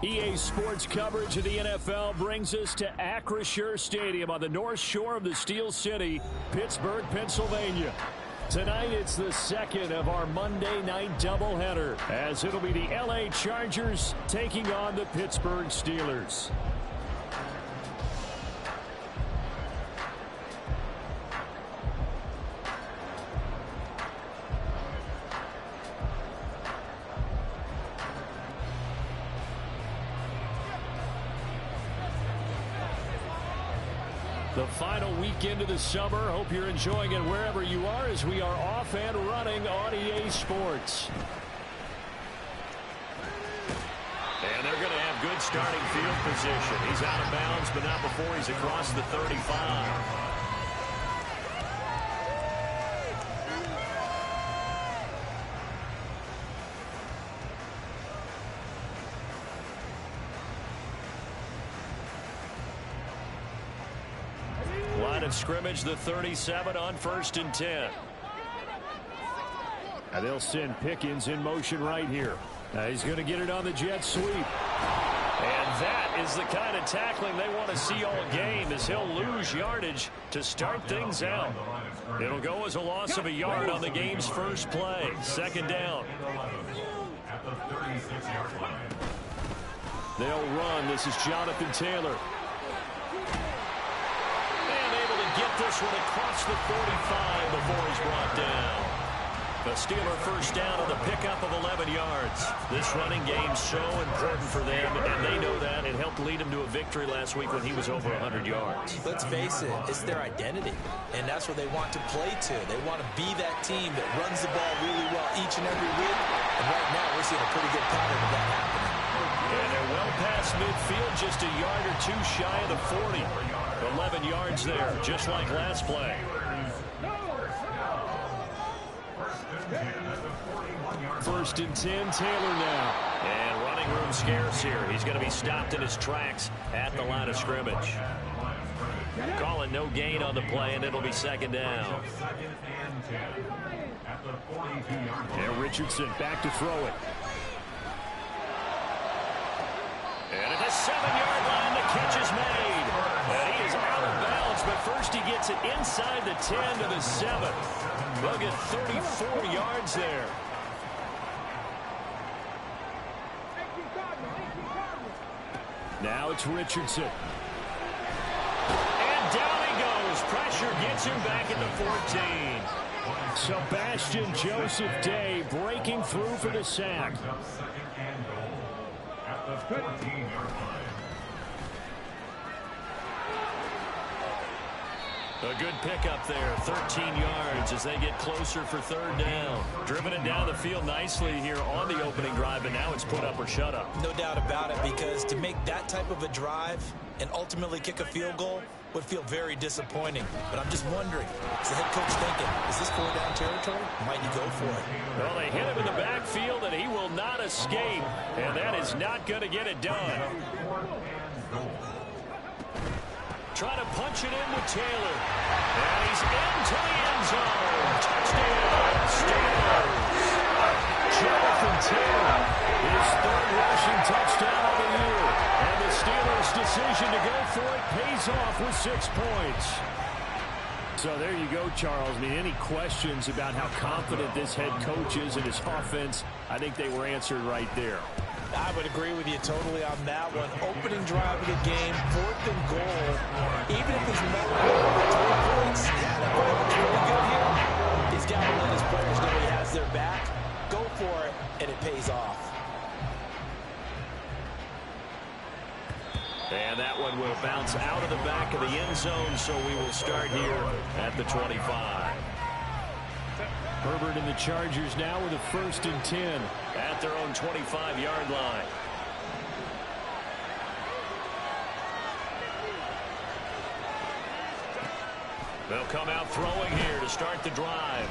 EA Sports coverage of the NFL brings us to Acrisure Stadium on the north shore of the Steel City, Pittsburgh, Pennsylvania. Tonight, it's the second of our Monday night doubleheader, as it'll be the LA Chargers taking on the Pittsburgh Steelers. The final weekend of the summer. Hope you're enjoying it wherever you are as we are off and running on EA Sports. And they're going to have good starting field position. He's out of bounds, but not before he's across the 35. Line of scrimmage, the 37 on 1st and 10. Now they'll send Pickens in motion right here. Now he's going to get it on the jet sweep. And that is the kind of tackling they want to see all game, as he'll lose yardage to start things out. It'll go as a loss of a yard on the game's first play. Second down. They'll run. This is Jonathan Taylor. Get this one across the 45 before he's brought down. The Steeler first down on the pickup of 11 yards. This running game's so important for them, and they know that. It helped lead them to a victory last week when he was over 100 yards. Let's face it, it's their identity, and that's what they want to play to. They want to be that team that runs the ball really well each and every week, and right now we're seeing a pretty good pattern of that happening. And they're well past midfield, just a yard or two shy of the 40. 11 yards there, just like last play. First and 10, Taylor now. And running room scarce here. He's going to be stopped in his tracks at the line of scrimmage. Calling no gain on the play, and it'll be second down. And Richardson back to throw it. And at the 7-yard line, the catch is made. And he is out of bounds, but first he gets it inside the 10 to the 7. They'll get 34 yards there. Now it's Richardson. And down he goes. Pressure gets him back at the 14. Sebastian Joseph Day breaking through for the sack. A good pickup there, 13 yards as they get closer for third down. Driven it down the field nicely here on the opening drive, but now it's put up or shut up. No doubt about it, because to make that type of a drive and ultimately kick a field goal would feel very disappointing. But I'm just wondering, is the head coach thinking, is this 4-down territory? Might he go for it? Well, they hit him in the backfield, and he will not escape, and that is not going to get it done. Trying to punch it in with Taylor. And he's into the end zone. Touchdown, Steelers. Jonathan Taylor, his third rushing touchdown of the year. And the Steelers' decision to go for it pays off with 6 points. So there you go, Charles. I mean, any questions about how confident this head coach is in his offense, I think they were answered right there. I would agree with you totally on that one. Opening drive of the game, 4th and goal. Even if he's not over 3 points, yeah, that play looks really good here. He's got to let his players know he has their back. Go for it, and it pays off. And that one will bounce out of the back of the end zone, so we will start here at the 25. Herbert and the Chargers now with a 1st and 10 at their own 25-yard line. They'll come out throwing here to start the drive.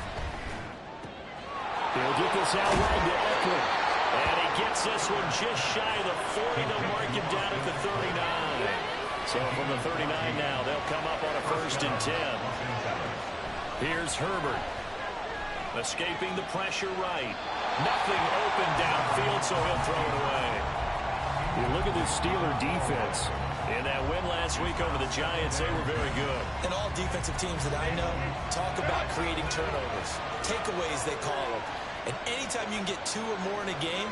He'll get this out right to Eckler. And he gets this one just shy of the 40. They'll mark him down at the 39. So from the 39 now, they'll come up on a 1st and 10. Here's Herbert. Escaping the pressure right. Nothing open downfield, so he'll throw it away. You look at this Steeler defense. In that win last week over the Giants, they were very good. And all defensive teams that I know talk about creating turnovers. Takeaways, they call them. And anytime you can get 2 or more in a game,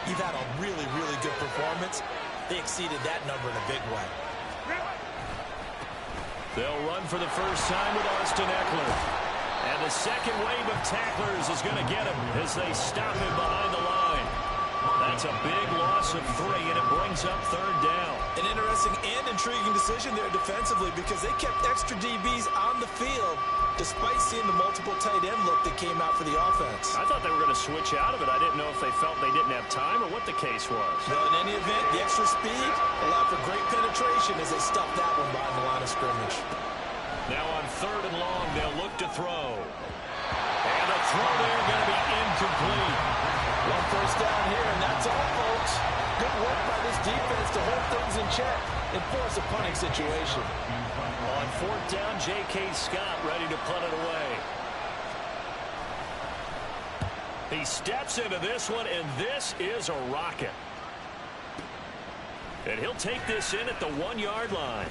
you've had a really, really good performance. They exceeded that number in a big way. They'll run for the first time with Austin Eckler. And the second wave of tacklers is going to get him as they stop him behind the line. That's a big loss of 3, and it brings up 3rd down. An interesting and intriguing decision there defensively because they kept extra DBs on the field despite seeing the multiple tight end look that came out for the offense. I thought they were going to switch out of it. I didn't know if they felt they didn't have time or what the case was. Well, in any event, the extra speed allowed for great penetration as they stuffed that one behind the line of scrimmage. Now on 3rd and long, they'll look to throw. And the throw there going to be incomplete. One first down here, and that's all, folks. Good work by this defense to hold things in check and force a punting situation. On 4th down, J.K. Scott ready to punt it away. He steps into this one, and this is a rocket. And he'll take this in at the 1-yard line.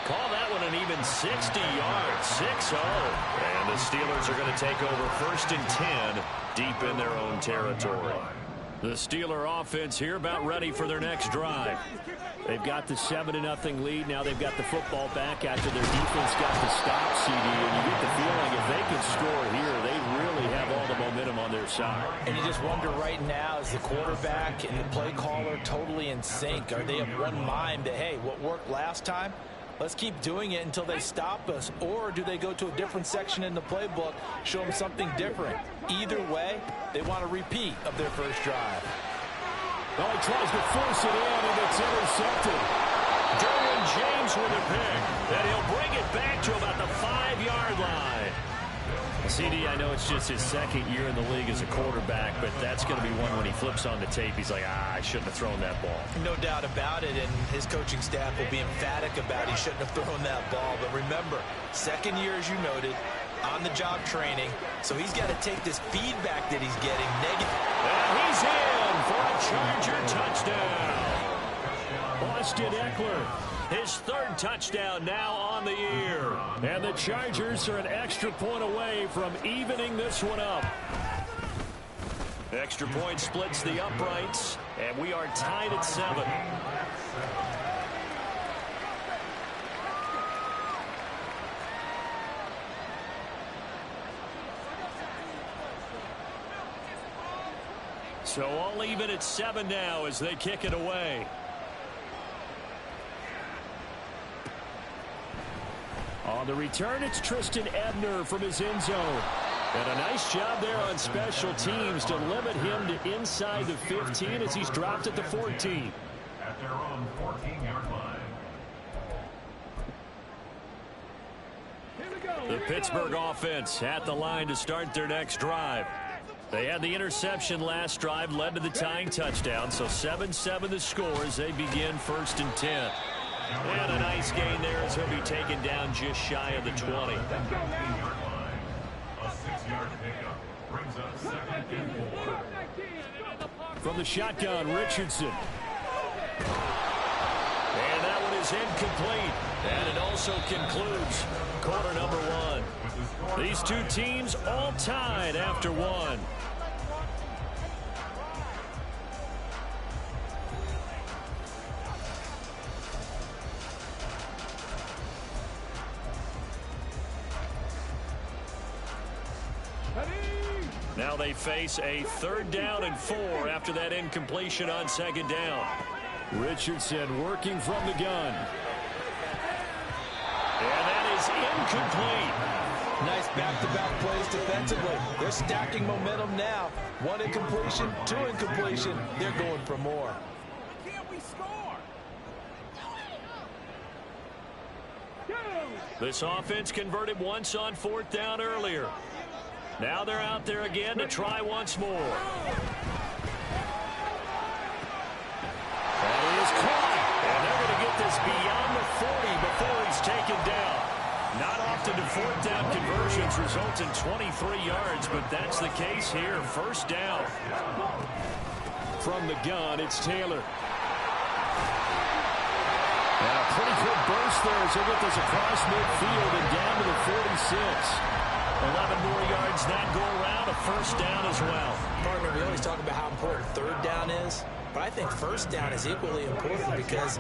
Call that one an even 60 yards, 6-0. And the Steelers are going to take over 1st and 10 deep in their own territory. The Steeler offense here about ready for their next drive. They've got the 7-0 lead. Now they've got the football back after their defense got the stop, CD. And you get the feeling if they can score here, they really have all the momentum on their side. And you just wonder right now, is the quarterback and the play caller totally in sync? Are they of one mind that, hey, what worked last time? Let's keep doing it until they stop us. Or do they go to a different section in the playbook, show them something different? Either way, they want a repeat of their first drive. Well, he tries to force it in, and it's intercepted. Derwin James with a pick. And he'll bring it back to about the 5-yard line. CD, I know it's just his 2nd year in the league as a quarterback, but that's going to be one when he flips on the tape. He's like, I shouldn't have thrown that ball. No doubt about it, and his coaching staff will be emphatic about he shouldn't have thrown that ball. But remember, 2nd year, as you noted, on-the-job training, so he's got to take this feedback that he's getting negative. And he's in for a Charger touchdown. Austin Eckler. His 3rd touchdown now on the year. And the Chargers are an extra point away from evening this one up. Extra point splits the uprights, and we are tied at 7. So all even at 7 now as they kick it away. On the return, it's Tristan Ebner from his end zone. And a nice job there on special teams to limit him to inside the 15 as he's dropped at the 14. At their own 14-yard line. The Pittsburgh offense at the line to start their next drive. They had the interception last drive, led to the tying touchdown. So 7-7 the score as they begin 1st and 10. And a nice gain there as he'll be taken down just shy of the 20. A 6-yard pickup brings up 2nd and 4. From the shotgun, Richardson. And that one is incomplete. And it also concludes quarter number 1. These two teams all tied after 1. Now they face a 3rd down and 4 after that incompletion on 2nd down. Richardson working from the gun. And that is incomplete. Nice back-to-back plays defensively. They're stacking momentum now. 1 incompletion, 2 incompletion. They're going for more. Can't we score? This offense converted once on 4th down earlier. Now they're out there again to try once more. That is caught. And they're going to get this beyond the 40 before he's taken down. Not often do 4th down conversions result in 23 yards, but that's the case here. 1st down. From the gun, it's Taylor. And a pretty good burst there as he'll get this across midfield and down to the 46. 11 more yards that go around, a first down as well. Partner, we always talk about how important third down is, but I think first down is equally important because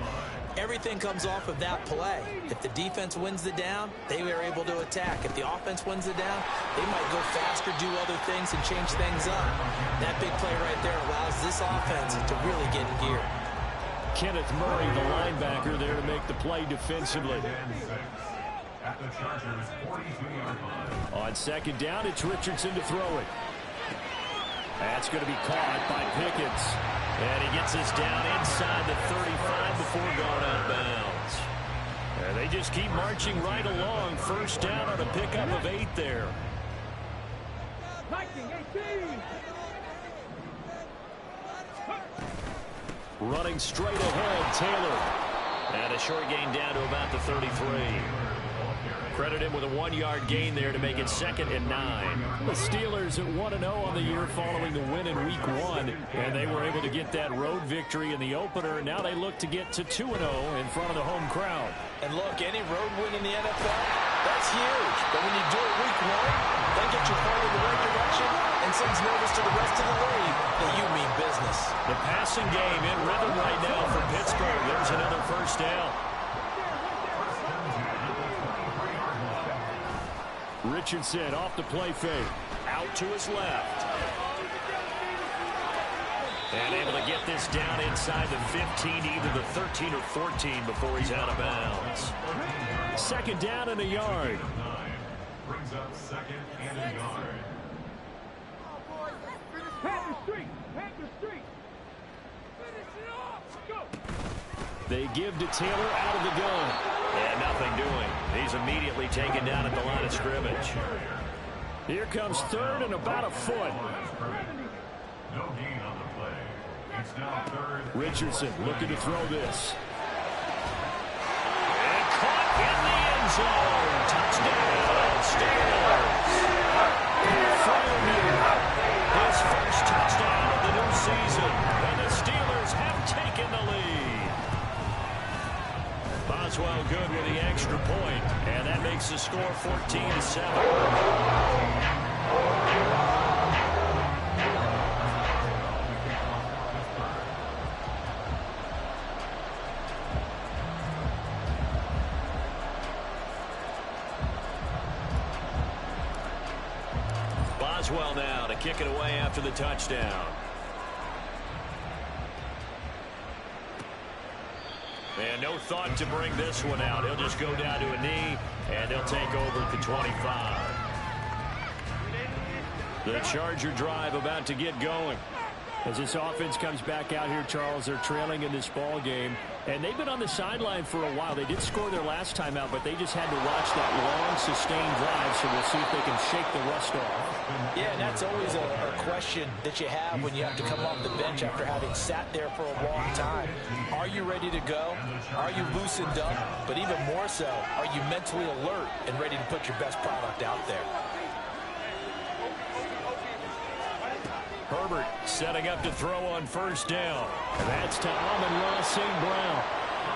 everything comes off of that play. If the defense wins the down, they are able to attack. If the offense wins the down, they might go faster, do other things, and change things up. That big play right there allows this offense to really get in gear. Kenneth Murray, the linebacker, there to make the play defensively. At the Chargers' 42-yard line. On second down, it's Richardson to throw it. That's going to be caught by Pickens. And he gets us down inside the 35 before going out of bounds. And they just keep marching right along. First down on a pickup of 8 there. Running straight ahead, Taylor. And a short gain down to about the 33. Credit him with a 1-yard gain there to make it 2nd and 9. The Steelers at 1-0 on the year following the win in Week 1. And they were able to get that road victory in the opener. Now they look to get to 2-0 in front of the home crowd. And look, any road win in the NFL, that's huge. But when you do it Week 1, then get your part in the right direction and sends notice to the rest of the league that you mean business. The passing game in rhythm right now for Pittsburgh. There's another first down. Richardson off the play fake. Out to his left. And able to get this down inside the 15, either the 13 or 14 before he's out of bounds. Second down and a yard. Brings up 2nd and a yard. They give to Taylor out of the gun. And nothing doing. He's immediately taken down at the line of scrimmage. Here comes 3rd and about a foot. No gain on the play. It's now 3rd. Richardson looking to throw this. And caught in the end zone. Touchdown, Steelers. His first touchdown of the new season. And the Steelers have taken the lead. Boswell good with the extra point, and that makes the score 14-7. Boswell now to kick it away after the touchdown. And no thought to bring this one out. He'll just go down to a knee, and he'll take over at the 25. The Charger drive about to get going. As this offense comes back out here, Charles, they're trailing in this ball game. And they've been on the sideline for a while. They did score their last time out, but they just had to watch that long, sustained drive, so we'll see if they can shake the rust off. Yeah, and that's always a question that you have when you have to come off the bench after having sat there for a long time. Are you ready to go? Are you loosened up? But even more so, are you mentally alert and ready to put your best product out there? Herbert setting up to throw on first down. And that's to Amon-Ra St. Brown.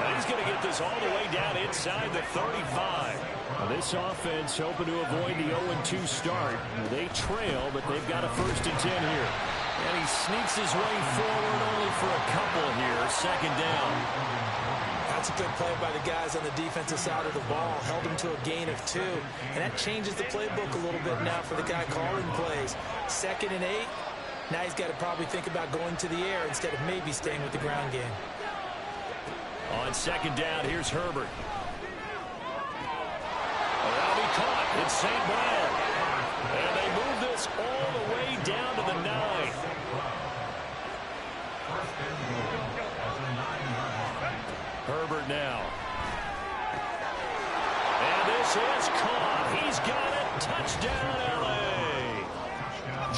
And he's going to get this all the way down inside the 35. Now this offense hoping to avoid the 0-2 start. They trail, but they've got a 1st and 10 here. And he sneaks his way forward only for a couple here. 2nd down. That's a good play by the guys on the defensive side of the ball. Held him to a gain of 2. And that changes the playbook a little bit now for the guy calling plays. 2nd and 8. Now he's got to probably think about going to the air instead of maybe staying with the ground game. On 2nd down, here's Herbert. That'll be caught. It's St. Brown. And they move this all the way down to the 9. Herbert now. And this is caught. He's got it. Touchdown, L.A.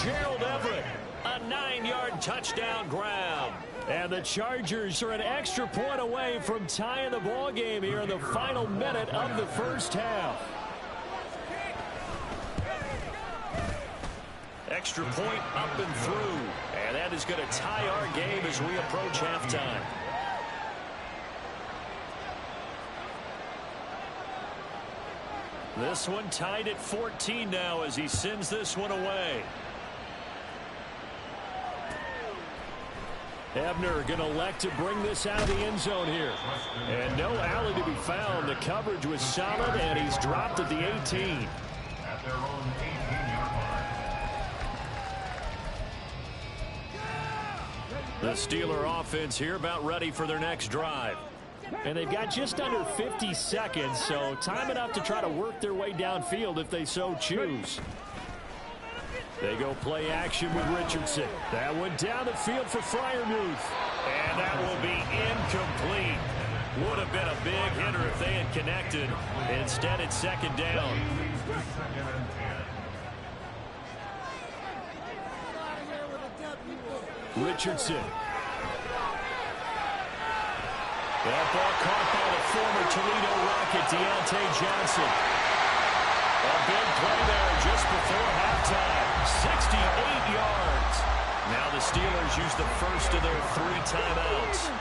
Gerald Everett. A 9-yard touchdown grab. And the Chargers are an extra point away from tying the ball game here in the final minute of the first half. Extra point up and through. And that is going to tie our game as we approach halftime. This one tied at 14 now as he sends this one away. Ebner going to elect to bring this out of the end zone here. And no alley to be found. The coverage was solid, and he's dropped at the 18. At their own 18-yard line. The Steeler offense here about ready for their next drive. And they've got just under 50 seconds, so time enough to try to work their way downfield if they so choose. They go play action with Richardson. That one down the field for Freiermuth. And that will be incomplete. Would have been a big hitter if they had connected. Instead, it's second down. Richardson. That ball caught by the former Toledo Rocket, Deontay Johnson. A big play there just before halftime. 68 yards. Now the Steelers use the first of their 3 timeouts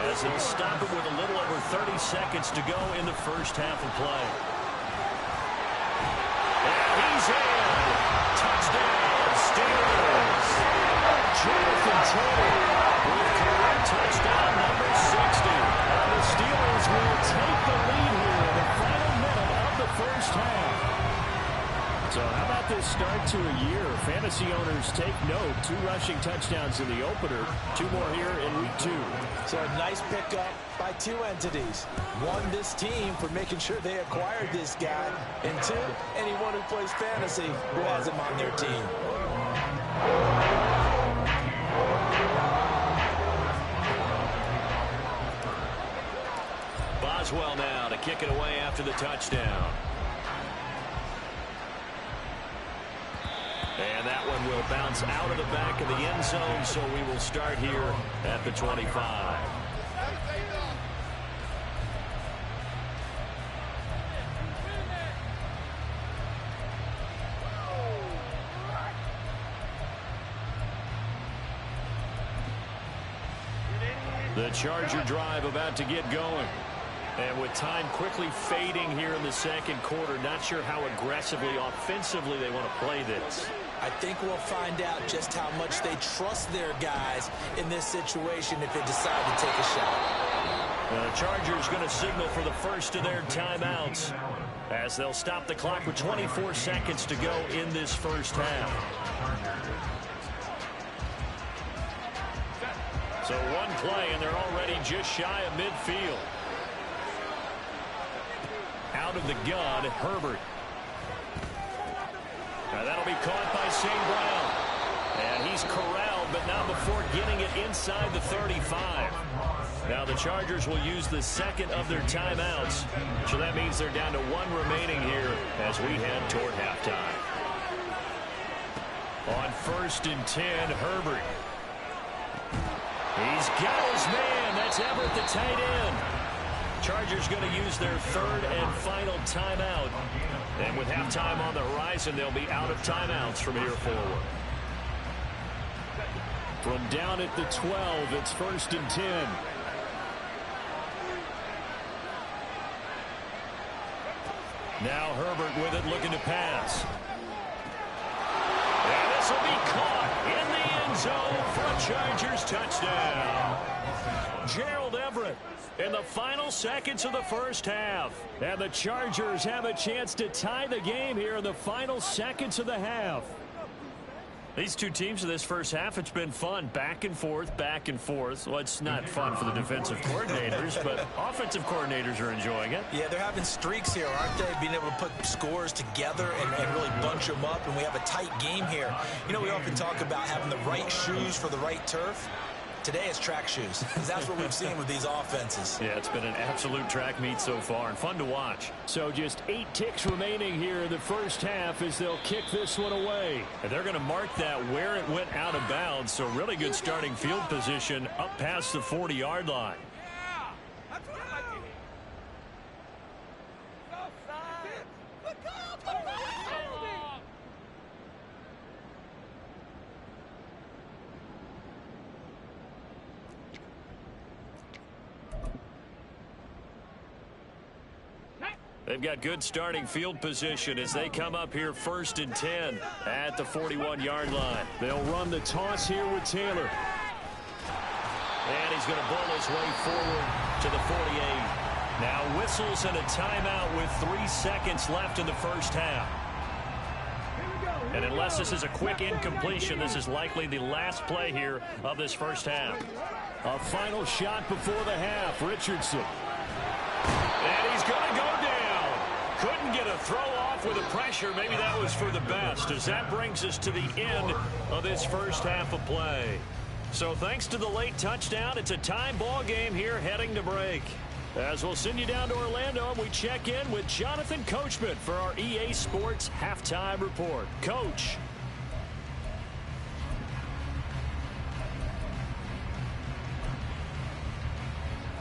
as they'll stop it with a little over 30 seconds to go in the first half of play. And he's in. Touchdown, Steelers. Jonathan Taylor with career touchdown number 60. And the Steelers will take the lead here in the final minute of the first half. So how about this start to a year? Fantasy owners take note. 2 rushing touchdowns in the opener. 2 more here in week 2. So a nice pickup by 2 entities. 1, this team for making sure they acquired this guy. And 2, anyone who plays fantasy who has him on their team. Boswell now to kick it away after the touchdown. And that one will bounce out of the back of the end zone, so we will start here at the 25. The Charger drive about to get going. And with time quickly fading here in the second quarter, not sure how aggressively, offensively they want to play this. I think we'll find out just how much they trust their guys in this situation if they decide to take a shot. The Chargers going to signal for the first of their timeouts as they'll stop the clock with 24 seconds to go in this first half. So 1 play, and they're already just shy of midfield. Out of the gun, Herbert. Now that'll be caught by St. Brown. And he's corralled, but not before getting it inside the 35. Now the Chargers will use the second of their timeouts. So that means they're down to 1 remaining here as we head toward halftime. On 1st and 10, Herbert. He's got his man. That's Everett, the tight end. Chargers going to use their 3rd and final timeout. And with halftime on the horizon, they'll be out of timeouts from here forward. From down at the 12, it's 1st and 10. Now Herbert with it, looking to pass. And this will be caught in the end zone for a Chargers touchdown. Gerald Everett in the final seconds of the first half. And the Chargers have a chance to tie the game here in the final seconds of the half. These 2 teams in this first half, it's been fun. Back and forth, back and forth. Well, it's not fun for the defensive coordinators, but offensive coordinators are enjoying it. Yeah, they're having streaks here, aren't they? Being able to put scores together and really bunch them up, and we have a tight game here. You know, we often talk about having the right shoes for the right turf. Today it's track shoes, because that's what we've seen with these offenses. Yeah, it's been an absolute track meet so far, and fun to watch. So just 8 ticks remaining here in the first half as they'll kick this one away. And they're going to mark that where it went out of bounds, so really good starting field position up past the 40-yard line. They've got good starting field position as they come up here 1st and 10 at the 41-yard line. They'll run the toss here with Taylor. And he's going to bowl his way forward to the 48. Now whistles and a timeout with 3 seconds left in the first half. And unless this is a quick incompletion, this is likely the last play here of this first half. A final shot before the half. Richardson. And he's going to go down. Couldn't get a throw off with the pressure. Maybe that was for the best, as that brings us to the end of this first half of play. So thanks to the late touchdown, it's a tie ball game here heading to break. As we'll send you down to Orlando, and we check in with Jonathan Coachman for our EA Sports Halftime Report. Coach.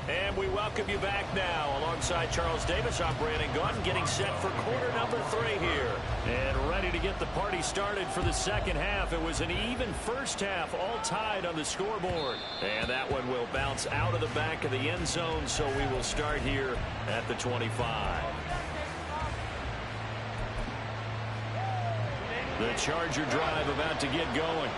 And we welcome you back now. Alongside Charles Davis, I'm Brandon Gaudin, getting set for quarter number 3 here. And ready to get the party started for the second half. It was an even first half, all tied on the scoreboard. And that one will bounce out of the back of the end zone, so we will start here at the 25. The Charger drive about to get going.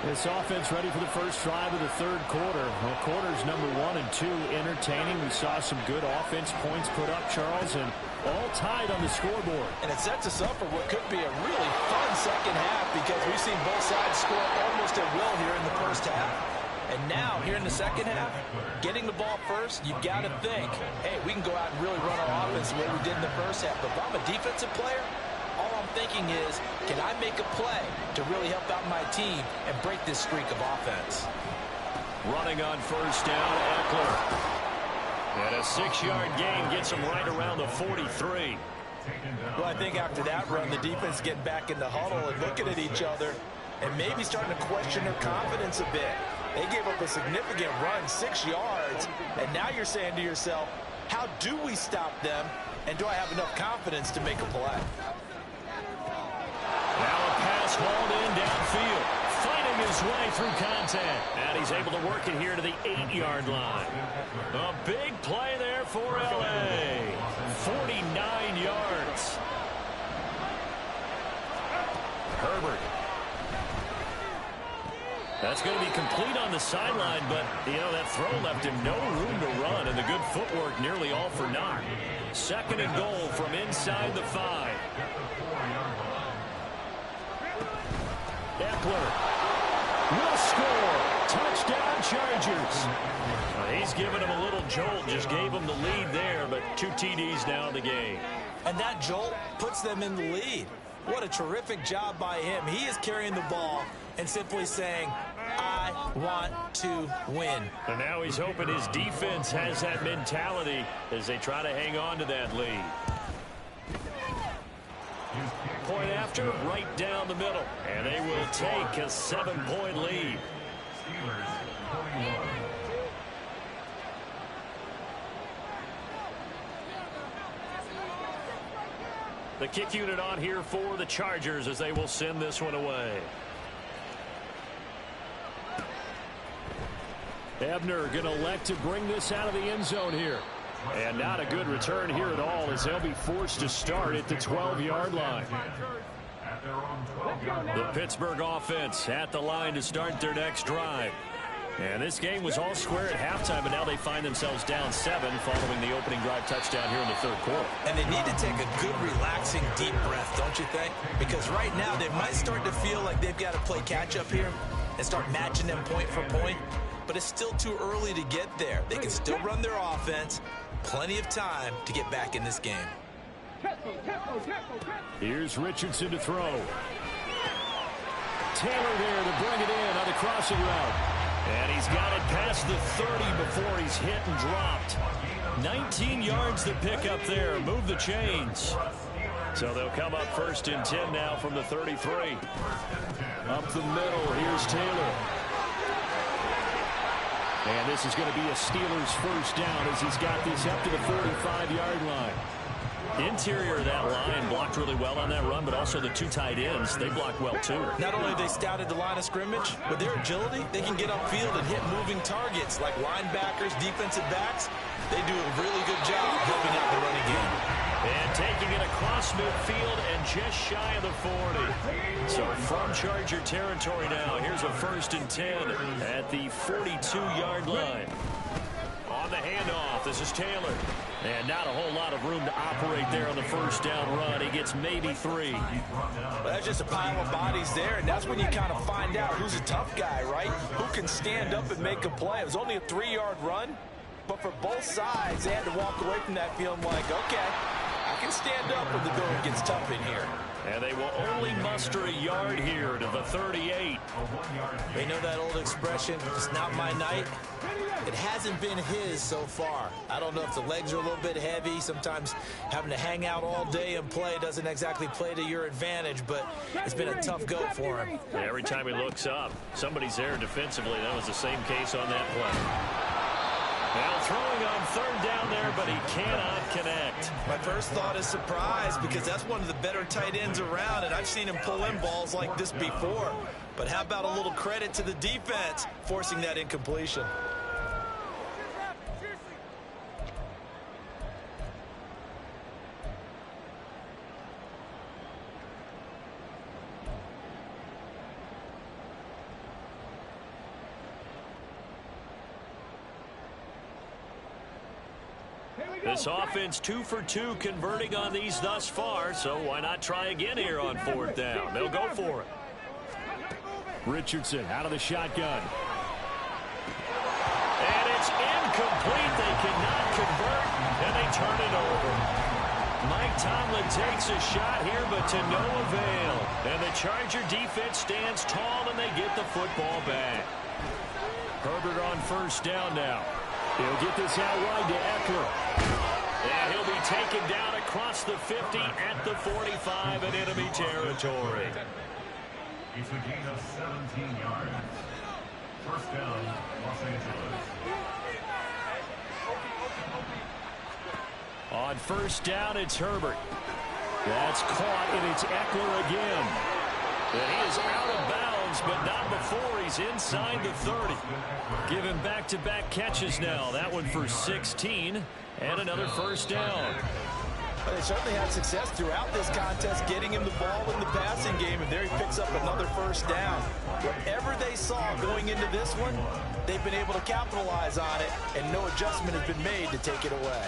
This offense ready for the first drive of the third quarter. Well, quarters number 1 and 2 entertaining. We saw some good offense points put up, Charles, and all tied on the scoreboard. And it sets us up for what could be a really fun second half, because we've seen both sides score almost at will here in the first half. And now, here in the second half, getting the ball first, you've got to think, hey, we can go out and really run our offense the way we did in the first half. But if I'm a defensive player, all I'm thinking is, can I make a play to really help out my team and break this streak of offense? Running on first down, Eckler. And a 6-yard gain gets him right around the 43. Well, I think after that run, the defense getting back in the huddle and looking at each other and maybe starting to question their confidence a bit. They gave up a significant run, 6 yards, and now you're saying to yourself, how do we stop them, and do I have enough confidence to make a play? Now a pass hauled in downfield, fighting his way through contact. And he's able to work it here to the 8-yard line. A big play there for L.A. 49 yards. Herbert. That's going to be complete on the sideline, but, you know, that throw left him no room to run, and the good footwork nearly all for naught. 2nd and goal from inside the 5. Eckler will score. Touchdown, Chargers. He's given him a little jolt, just gave him the lead there, but 2 TDs now in the game. And that jolt puts them in the lead. What a terrific job by him. He is carrying the ball and simply saying, I want to win. And now he's hoping his defense has that mentality as they try to hang on to that lead. Point after, right down the middle. And they will take a 7-point lead. The kick unit on here for the Chargers as they will send this one away. Ebner going to elect to bring this out of the end zone here. And not a good return here at all, as they'll be forced to start at the 12-yard line. The Pittsburgh offense at the line to start their next drive. And this game was all square at halftime, but now they find themselves down 7 following the opening drive touchdown here in the third quarter. And they need to take a good, relaxing, deep breath, don't you think? Because right now they might start to feel like they've got to play catch-up here and start matching them point for point. But it's still too early to get there. They can still run their offense. Plenty of time to get back in this game. Here's Richardson to throw. Taylor there to bring it in on the crossing route. And he's got it past the 30 before he's hit and dropped. 19 yards to pick up there. Move the chains. So they'll come up 1st and 10 now from the 33. Up the middle, here's Taylor. And this is going to be a Steelers first down as he's got this up to the 45-yard line. Interior of that line blocked really well on that run, but also the 2 tight ends, they blocked well too. Not only have they scouted the line of scrimmage, with their agility, they can get upfield and hit moving targets like linebackers, defensive backs. They do a really good job helping out the running game. And taking it across midfield and just shy of the 40. So from Charger territory now, here's a 1st and 10 at the 42-yard line. On the handoff, this is Taylor. And not a whole lot of room to operate there on the 1st down run. He gets maybe 3. Well, that's just a pile of bodies there, and that's when you kind of find out who's a tough guy, right? Who can stand up and make a play. It was only a 3-yard run, but for both sides, they had to walk away from that feeling like, okay, I can stand up when the going gets tough in here. And they will only muster a yard here to the 38. They know that old expression, it's not my night. It hasn't been his so far. I don't know if the legs are a little bit heavy. Sometimes having to hang out all day and play doesn't exactly play to your advantage, but it's been a tough go for him. Yeah, every time he looks up, somebody's there defensively. That was the same case on that play. Now throwing on 3rd down there, but he cannot connect. My first thought is surprise, because that's one of the better tight ends around, and I've seen him pull in balls like this before. But how about a little credit to the defense forcing that incompletion? This offense 2 for 2 converting on these thus far, so why not try again here on 4th down? They'll go for it. Richardson out of the shotgun. And it's incomplete. They cannot convert, and they turn it over. Mike Tomlin takes a shot here, but to no avail. And the Charger defense stands tall, and they get the football back. Herbert on 1st down now. He'll get this out wide to Eckler. And he'll be taken down across the 50 at the 45 in enemy territory. It's a gain of 17 yards. 1st down, Los Angeles. On 1st down, it's Herbert. That's caught, and it's Eckler again. And he is out of bounds, but not before he's inside the 30. Give him back-to-back catches now. That one for 16, and another 1st down. But they certainly had success throughout this contest, getting him the ball in the passing game, and there he picks up another 1st down. Whatever they saw going into this one, they've been able to capitalize on it, and no adjustment has been made to take it away.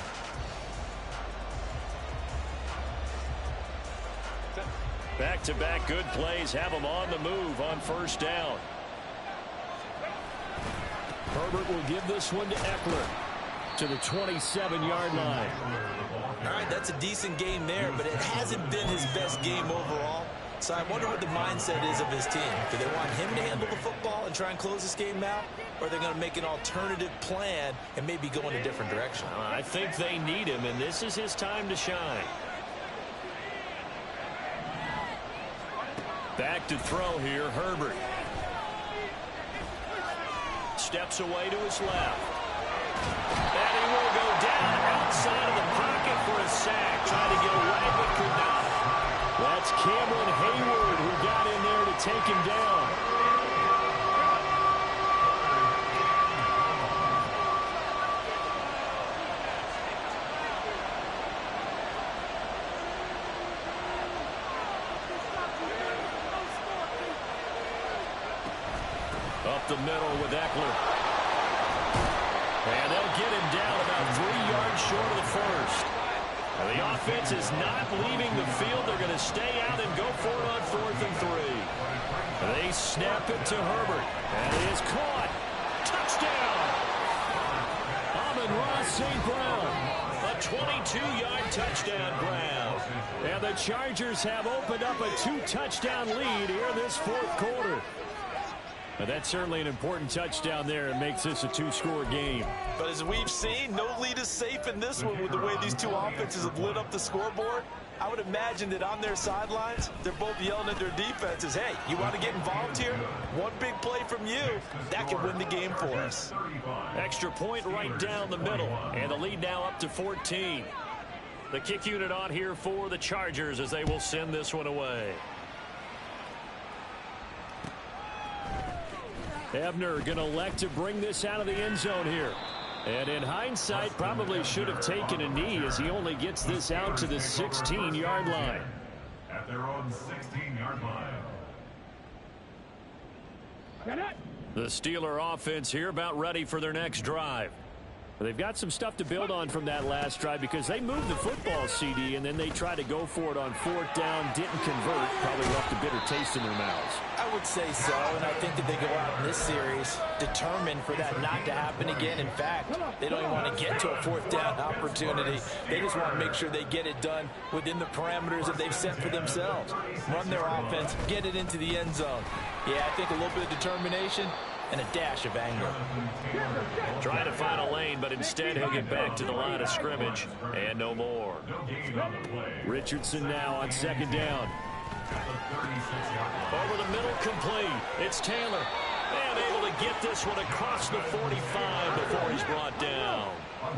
Back-to-back good plays have them on the move on 1st down. Herbert will give this one to Eckler to the 27-yard line. All right, that's a decent game there, but it hasn't been his best game overall. So I wonder what the mindset is of his team. Do they want him to handle the football and try and close this game out? Or are they going to make an alternative plan and maybe go in a different direction? I think they need him, and this is his time to shine. Back to throw here, Herbert. Steps away to his left. And he will go down outside of the pocket for a sack. Trying to get away, but could not. That's Cameron Hayward who got in there to take him down. Up the middle with Eckler. And they'll get him down about 3 yards short of the 1st. And the offense is not leaving the field. They're going to stay out and go for it on 4th and 3. They snap it to Herbert. And it is caught. Touchdown! Amon-Ra St. Brown. A 22-yard touchdown grab. And the Chargers have opened up a 2-touchdown lead here in this 4th quarter. But that's certainly an important touchdown there and makes this a 2-score game. But as we've seen, no lead is safe in this one with the way these two offenses have lit up the scoreboard. I would imagine that on their sidelines, they're both yelling at their defenses, hey, you want to get involved here? One big play from you, that can win the game for us. Extra point right down the middle, and the lead now up to 14. The kick unit on here for the Chargers as they will send this one away. Ebner going to elect to bring this out of the end zone here. And in hindsight, probably should have taken a knee as he only gets this out to the 16-yard line. At their own 16-yard line. The Steeler offense here about ready for their next drive. They've got some stuff to build on from that last drive because they moved the football, CD, and then they tried to go for it on 4th down, didn't convert, probably left a bitter taste in their mouths. I would say so, and I think that they go out in this series determined for that not to happen again. In fact, they don't even want to get to a 4th down opportunity. They just want to make sure they get it done within the parameters that they've set for themselves. Run their offense, get it into the end zone. Yeah, I think a little bit of determination and a dash of anger. Trying to find a lane, but instead he'll get back to the line of scrimmage and no more. Richardson now on 2nd down. Over the middle, complete. It's Taylor. And able to get this one across the 45 before he's brought down.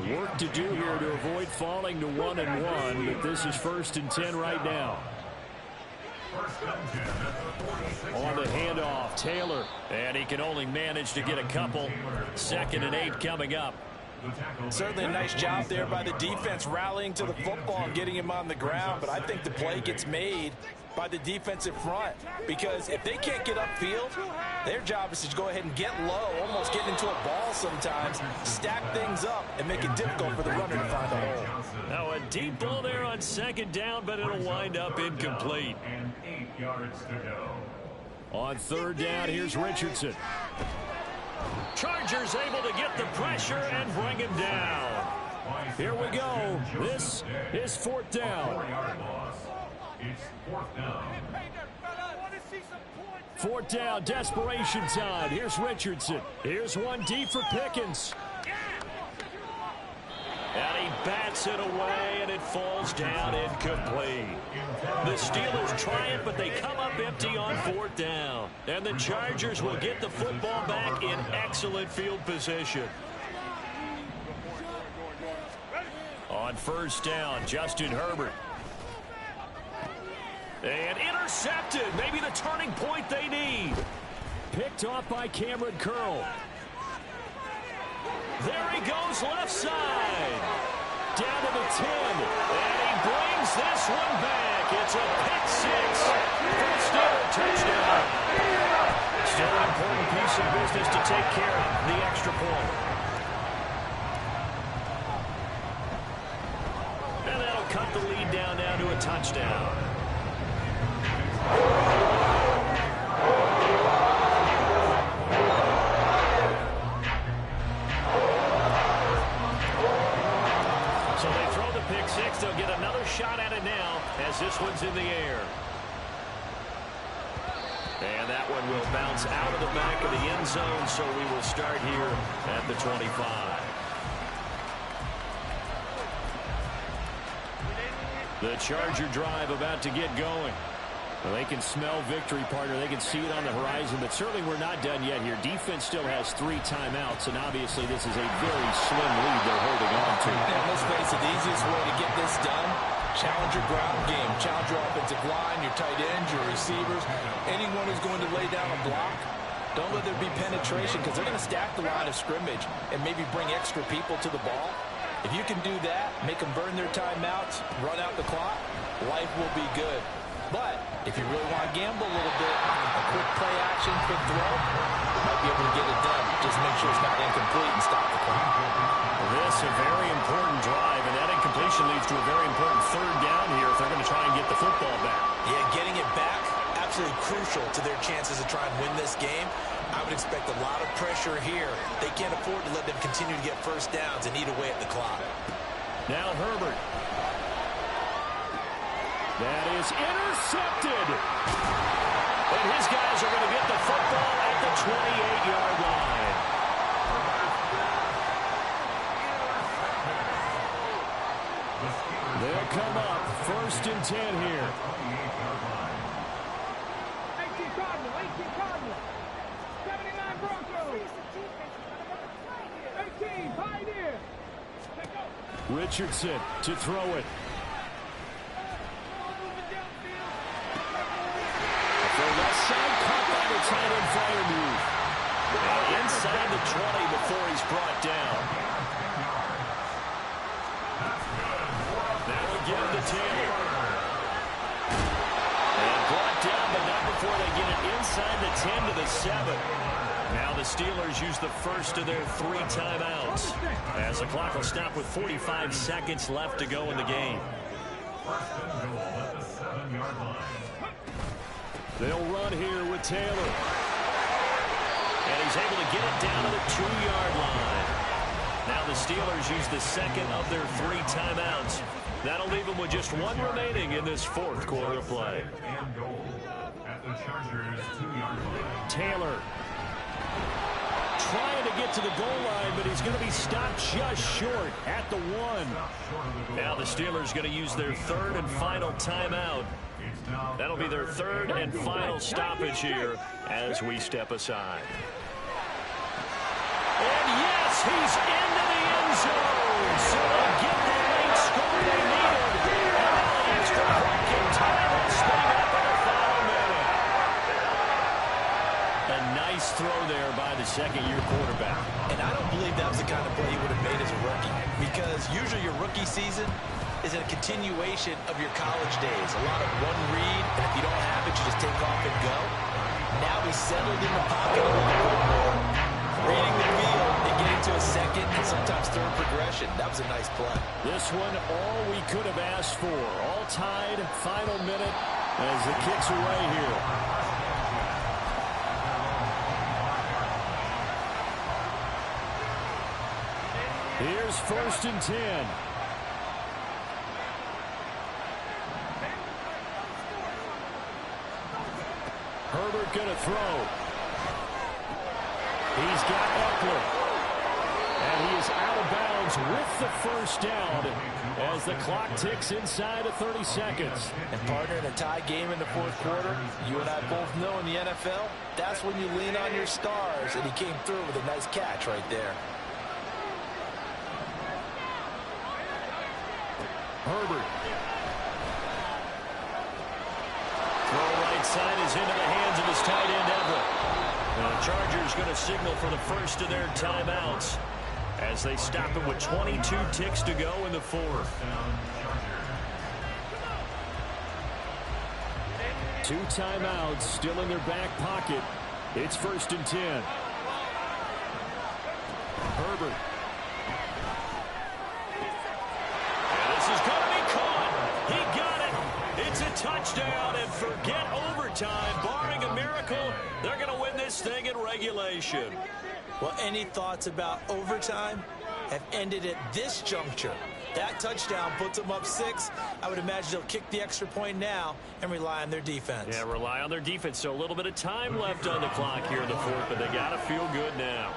Work to do here to avoid falling to 1-1, but this is 1st and 10 right now. On the handoff, Taylor, and he can only manage to get a couple. 2nd and 8 coming up. Certainly a nice job there by the defense rallying to the football and getting him on the ground, but I think the play gets made by the defensive front because if they can't get upfield, their job is to go ahead and get low, almost get into a ball sometimes, stack things up, and make it difficult for the runner to find a hole. Now a deep ball there on 2nd down, but it'll wind up incomplete. And 8 yards to go. On 3rd down, here's Richardson. Chargers able to get the pressure and bring him down. Here we go. This is 4th down. 4-yard loss. It's 4th down. 4th down, desperation time. Here's Richardson. Here's one deep for Pickens. And he bats it away, and it falls down incomplete. The Steelers try it, but they come up empty on 4th down. And the Chargers will get the football back in excellent field position. On 1st down, Justin Herbert. And intercepted. Maybe the turning point they need. Picked off by Cameron Curl. There he goes left side. Down to the 10. And he brings this one back. It's a pick 6 for the Steelers touchdown. Still an important piece of business to take care of, the extra point. And that'll cut the lead down now to a touchdown. So they throw the pick 6. They'll get another shot at it now as this one's in the air. And that one will bounce out of the back of the end zone, so we will start here at the 25. The Charger drive about to get going. Well, they can smell victory, partner. They can see it on the horizon, but certainly we're not done yet here. Defense still has 3 timeouts, and obviously this is a very slim lead they're holding on to. And let's face it, the easiest way to get this done, challenge your ground game. Challenge your offensive line, your tight ends, your receivers, anyone who's going to lay down a block. Don't let there be penetration because they're going to stack the line of scrimmage and maybe bring extra people to the ball. If you can do that, make them burn their timeouts, run out the clock, life will be good. But if you really want to gamble a little bit, a quick play action, quick throw, you might be able to get it done. Just make sure it's not incomplete and stop the clock. This a very important drive, and that incompletion leads to a very important 3rd down here if they're going to try and get the football back. Yeah, getting it back, absolutely crucial to their chances to try and win this game. I would expect a lot of pressure here. They can't afford to let them continue to get 1st downs and eat away at the clock. Now Herbert. That is intercepted. And his guys are going to get the football at the 28-yard line. They'll come up 1st and 10 here. 18 Cardinals. 79 Broncos. 18 Pioneer. Richardson to throw it. The left side caught by the tight end fire move. And inside the 20 before he's brought down. That'll give to Taylor. And brought down, but not before they get it inside the 10 to the 7. Now the Steelers use the first of their 3 timeouts, as the clock will stop with 45 seconds left to go in the game. First and goal at the 7-yard line. They'll run here with Taylor. And he's able to get it down to the 2-yard line. Now the Steelers use the second of their 3 timeouts. That'll leave them with just 1 remaining in this 4th quarter of play. And goal at the Chargers' 2-yard line. Taylor trying to get to the goal line, but he's going to be stopped just short at the 1. Now the Steelers going to use their 3rd and final timeout. That'll be their 3rd and final stoppage here as we step aside. And yes, he's into the end zone. So they'll get the late score they needed. And now an extra point in time will swing up in the final minute. A nice throw there by the second-year quarterback. And I don't believe that was the kind of play he would have made as a rookie, because usually your rookie season is a continuation of your college days. A lot of one read, and if you don't have it, you just take off and go. Now he's settled in the pocket a little bit more, reading the field and getting to a second and sometimes third progression. That was a nice play. This one, all we could have asked for. All tied, final minute as the kick's away here. Here's 1st and 10. Herbert going to throw. He's got Eckler. And he is out of bounds with the first down as the clock ticks inside of 30 seconds. And partner, in a tie game in the 4th quarter, you and I both know in the NFL, that's when you lean on your stars, and he came through with a nice catch right there. Herbert. Throw right side is into the hands of his tight end, Everett. And the Chargers going to signal for the first of their timeouts as they stop it with 22 ticks to go in the 4th. 2 timeouts still in their back pocket. It's 1st and 10. Herbert. Is going to be caught. He got it. It's a touchdown, and forget overtime. Barring a miracle, they're going to win this thing in regulation. Well, any thoughts about overtime have ended at this juncture. That touchdown puts them up 6. I would imagine they'll kick the extra point now and rely on their defense. Yeah, rely on their defense. So a little bit of time left on the clock here in the 4th, but they got to feel good now.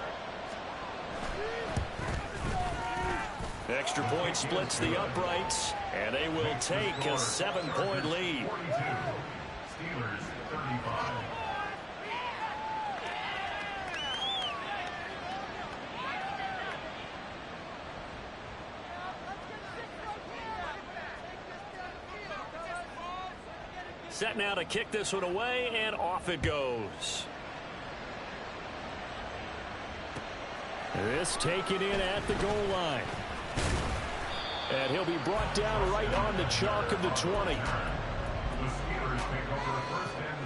Extra point splits the uprights, and they will take a 7-point lead. 42. Steelers 35. Set now to kick this one away, and off it goes. This taken in at the goal line. And he'll be brought down right on the chalk of the 20. The Steelers take over 1st and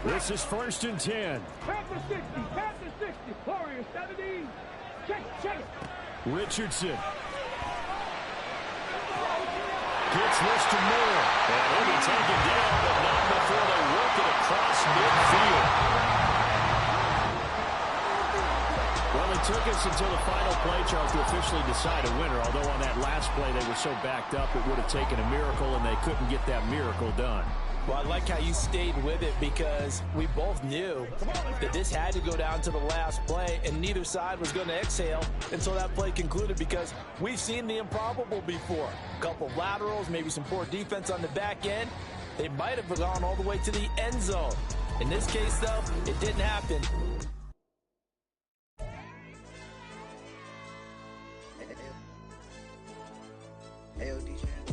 10. This is 1st and 10. Pass the 60. Pass the 60. Warriors 70. Check it. Richardson. Gets this to Moore. And he'll be taken down, but not before they work it across midfield. Well, it took us until the final play, Charles, to officially decide a winner. Although on that last play they were so backed up, it would have taken a miracle, and they couldn't get that miracle done. Well, I like how you stayed with it, because we both knew that this had to go down to the last play, and neither side was going to exhale until that play concluded, because we've seen the improbable before. A couple of laterals, maybe some poor defense on the back end. They might have gone all the way to the end zone. In this case, though, it didn't happen. Hey, DJ.